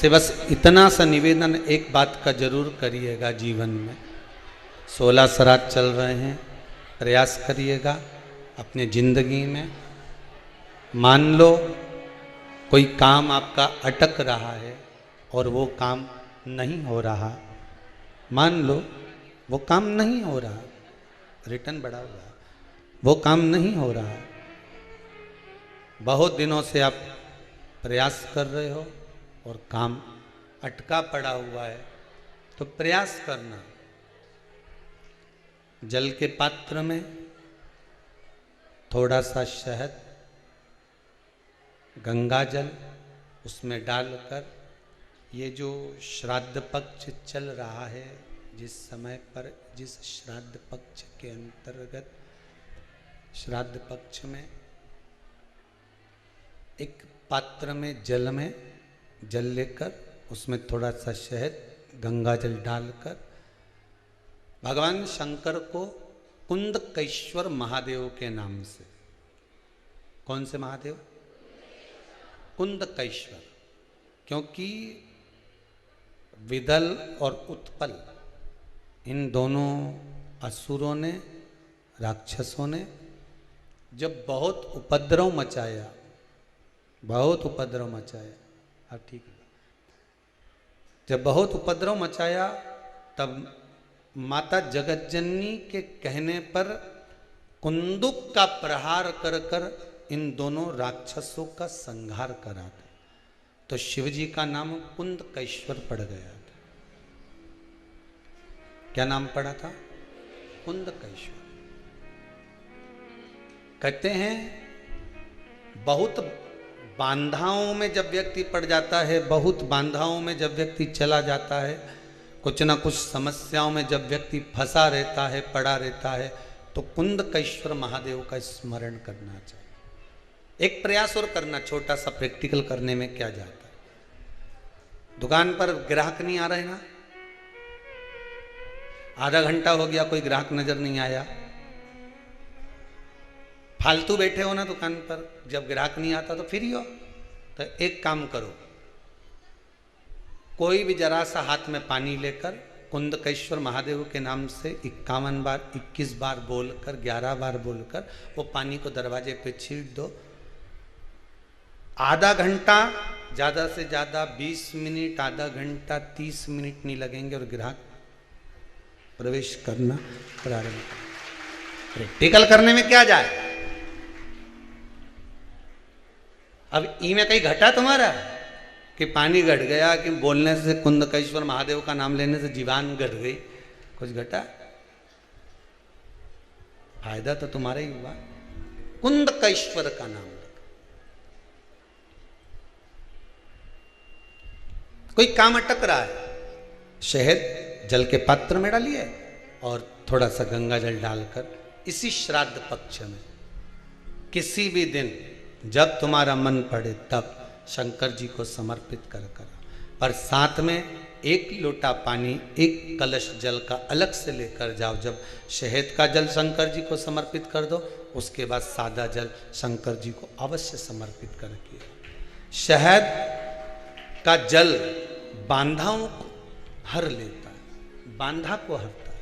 आपसे बस इतना सा निवेदन, एक बात का जरूर करिएगा जीवन में। 16 श्राद्ध चल रहे हैं, प्रयास करिएगा अपने जिंदगी में। मान लो कोई काम आपका अटक रहा है और वो काम नहीं हो रहा, मान लो वो काम नहीं हो रहा, रिटर्न बढ़ा हुआ, वो काम नहीं हो रहा, बहुत दिनों से आप प्रयास कर रहे हो और काम अटका पड़ा हुआ है, तो प्रयास करना। जल के पात्र में थोड़ा सा शहद, गंगा जल उसमें डालकर, ये जो श्राद्ध पक्ष चल रहा है, जिस समय पर जिस श्राद्ध पक्ष के अंतर्गत, श्राद्ध पक्ष में एक पात्र में जल लेकर उसमें थोड़ा सा शहद, गंगा जल डालकर भगवान शंकर को कुंदकेश्वर महादेव के नाम से, कौन से महादेव? कुंदकेश्वर, क्योंकि विदल और उत्पल इन दोनों असुरों ने, राक्षसों ने जब बहुत उपद्रव मचाया, बहुत उपद्रव मचाया, अब ठीक है, जब बहुत उपद्रव मचाया तब माता जगतजननी के कहने पर कुंदुक का प्रहार कर कर इन दोनों राक्षसों का संहार करा था। तो शिवजी का नाम कुंदकेश्वर पड़ गया था। क्या नाम पड़ा था? कुंदकेश्वर। कहते हैं बहुत बांधाओं में जब व्यक्ति पड़ जाता है, बहुत बांधाओं में जब व्यक्ति चला जाता है, कुछ ना कुछ समस्याओं में जब व्यक्ति फंसा रहता है, पड़ा रहता है, तो कुंदकेश्वर महादेव का स्मरण करना चाहिए। एक प्रयास और करना, छोटा सा प्रैक्टिकल करने में क्या जाता है। दुकान पर ग्राहक नहीं आ रहे ना, आधा घंटा हो गया कोई ग्राहक नजर नहीं आया, फालतू बैठे हो ना दुकान पर, जब ग्राहक नहीं आता तो फ्री हो, तो एक काम करो, कोई भी जरा सा हाथ में पानी लेकर कुंदकेश्वर महादेव के नाम से 51 बार, 21 बार बोलकर, 11 बार बोलकर वो पानी को दरवाजे पे छीट दो। आधा घंटा, ज्यादा से ज्यादा 20 मिनट, आधा घंटा 30 मिनट नहीं लगेंगे और ग्राहक प्रवेश करना प्रारंभ। प्रैक्टिकल करने में क्या जाए। अब ई में कहीं घटा तुम्हारा कि पानी घट गया, कि बोलने से, कुंदकेश्वर महादेव का नाम लेने से जीवान घट गई, कुछ घटा? फायदा तो तुम्हारा ही हुआ। कुंदकेश्वर का नाम लेकर कोई काम अटक रहा है, शहद जल के पात्र में डालिए और थोड़ा सा गंगा जल डालकर इसी श्राद्ध पक्ष में किसी भी दिन जब तुम्हारा मन पड़े तब शंकर जी को समर्पित कर कर, पर साथ में एक लोटा पानी, एक कलश जल का अलग से लेकर जाओ। जब शहद का जल शंकर जी को समर्पित कर दो, उसके बाद सादा जल शंकर जी को अवश्य समर्पित करके। शहद का जल बांधाओं को हर लेता है, बांधा को हरता है।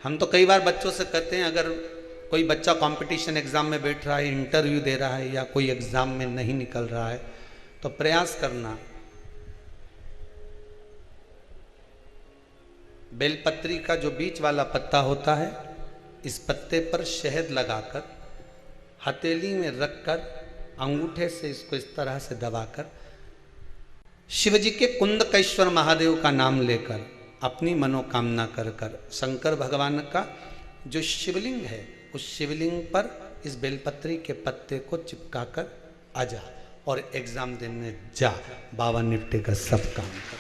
हम तो कई बार बच्चों से कहते हैं, अगर कोई बच्चा कंपटीशन एग्जाम में बैठ रहा है, इंटरव्यू दे रहा है, या कोई एग्जाम में नहीं निकल रहा है, तो प्रयास करना, बेलपत्री का जो बीच वाला पत्ता होता है, इस पत्ते पर शहद लगाकर हथेली में रखकर अंगूठे से इसको इस तरह से दबाकर शिवजी के कुंदकेश्वर महादेव का नाम लेकर अपनी मनोकामना कर कर शंकर भगवान का जो शिवलिंग है, उस शिवलिंग पर इस बेलपत्री के पत्ते को चिपकाकर आ जा और एग्जाम देने जा, बाबा निपटे का सब काम कर।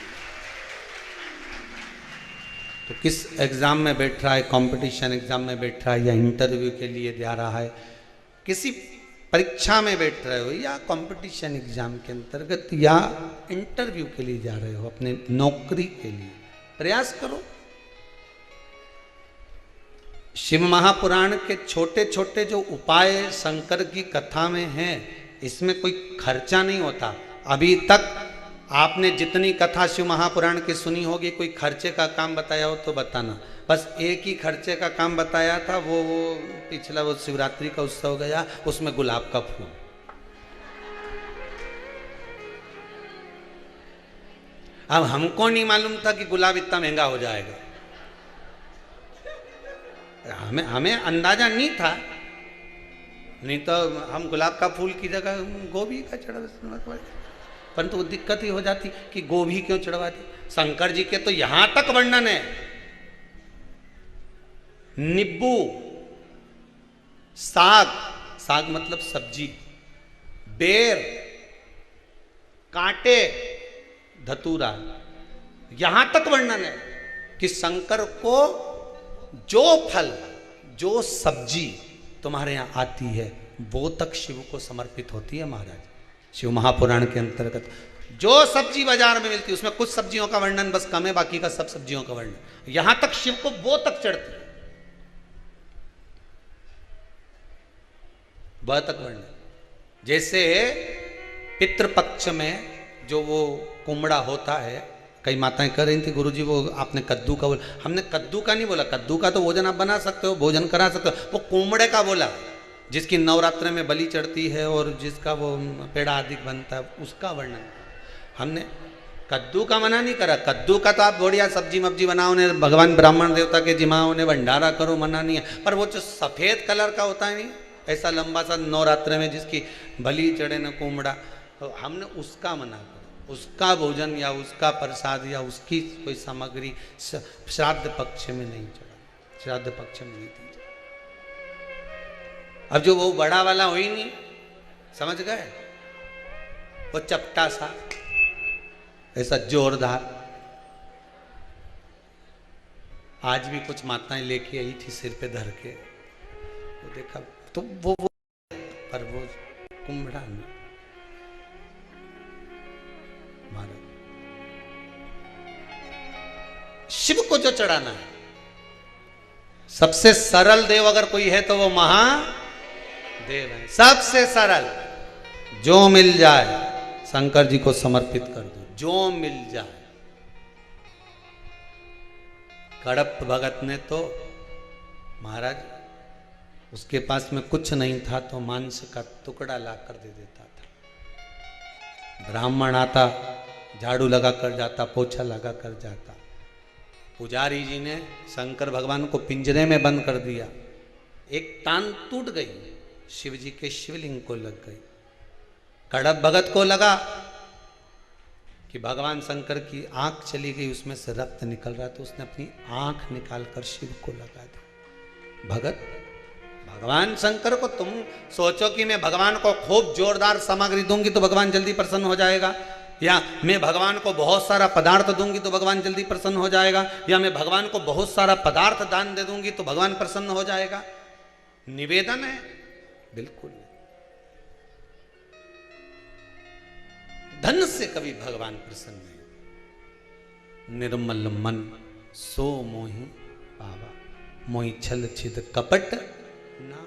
तो किस एग्जाम में बैठ रहा है, कंपटीशन एग्जाम में बैठ रहा है, या इंटरव्यू के लिए जा रहा है, किसी परीक्षा में बैठ रहे हो, या कंपटीशन एग्जाम के अंतर्गत, या इंटरव्यू के लिए जा रहे हो, अपने नौकरी के लिए, प्रयास करो। शिव महापुराण के छोटे छोटे जो उपाय शंकर की कथा में हैं, इसमें कोई खर्चा नहीं होता। अभी तक आपने जितनी कथा शिव महापुराण की सुनी होगी, कोई खर्चे का काम बताया हो तो बताना। बस एक ही खर्चे का काम बताया था, वो पिछला वो शिवरात्रि का उत्सव गया, उसमें गुलाब का फूल। अब हमको नहीं मालूम था कि गुलाब इतना महंगा हो जाएगा, हमें हमें अंदाजा नहीं था, नहीं तो हम गुलाब का फूल की जगह गोभी का चढ़ा, परंतु वो दिक्कत ही हो जाती कि गोभी क्यों चढ़वा दी। शंकर जी के तो यहां तक वर्णन है, नींबू, साग, साग मतलब सब्जी, बेर, कांटे, धतूरा, यहां तक वर्णन है कि शंकर को जो फल, जो सब्जी तुम्हारे यहां आती है वो तक शिव को समर्पित होती है। महाराज शिव महापुराण के अंतर्गत जो सब्जी बाजार में मिलती है उसमें कुछ सब्जियों का वर्णन बस कम है, बाकी का सब सब्जियों का वर्णन, यहां तक शिव को वो तक चढ़ती है, वह तक वर्णन। जैसे पितृपक्ष में जो वो कुमड़ा होता है, कई माताएं कह रही थी गुरुजी वो आपने कद्दू का बोला, हमने कद्दू का नहीं बोला, कद्दू का तो भोजन आप बना सकते हो, भोजन करा सकते हो, वो कुमड़े का बोला जिसकी नवरात्र में बलि चढ़ती है और जिसका वो पेड़ा आदि बनता है, उसका वर्णन। हमने कद्दू का मना नहीं करा, कद्दू का तो आप बढ़िया सब्जी मब्जी बनाओ, ने भगवान ब्राह्मण देवता के जिमाओ ने भंडारा करो, मना नहीं है, पर वो जो सफेद कलर का होता है नहीं, ऐसा लंबा सा नवरात्र में जिसकी बलि चढ़े न कुमड़ा, तो हमने उसका मना करा, उसका भोजन या उसका प्रसाद या उसकी कोई सामग्री श्राद्ध पक्ष में नहीं चढ़ा, श्राद्ध पक्ष में नहीं दी। अब जो वो बड़ा वाला हो ही नहीं, समझ गए, वो चपटा सा ऐसा जोरदार, आज भी कुछ माताएं लेके आई थी सिर पे धर के, वो देखा तो वो पर वो कुम्भड़ा नहीं। शिव को जो चढ़ाना है, सबसे सरल देव अगर कोई है तो वो महादेव है, सबसे सरल, जो मिल जाए शंकर जी को समर्पित कर दो, जो मिल जाए। कड़प भगत ने तो महाराज उसके पास में कुछ नहीं था तो मांस का टुकड़ा ला कर दे देता था। ब्राह्मण आता, झाड़ू लगा कर जाता, पोछा लगा कर जाता। पुजारी जी ने शंकर भगवान को पिंजरे में बंद कर दिया, एक तान टूट गई, शिव जी के शिवलिंग को लग गई। कड़प भगत को लगा कि भगवान शंकर की आंख चली गई, उसमें से रक्त निकल रहा, तो उसने अपनी आंख निकालकर शिव को लगा दी। भगत, भगवान शंकर को तुम सोचो कि मैं भगवान को खूब जोरदार सामग्री दूंगी तो भगवान जल्दी प्रसन्न हो जाएगा, या मैं भगवान को बहुत सारा पदार्थ दूंगी तो भगवान जल्दी प्रसन्न हो जाएगा, या मैं भगवान को बहुत सारा पदार्थ दान दे दूंगी तो भगवान प्रसन्न हो जाएगा। निवेदन है, बिल्कुल धन से कभी भगवान प्रसन्न नहीं। निर्मल मन सो मोहि पावा, मोहि छल छिद कपट ना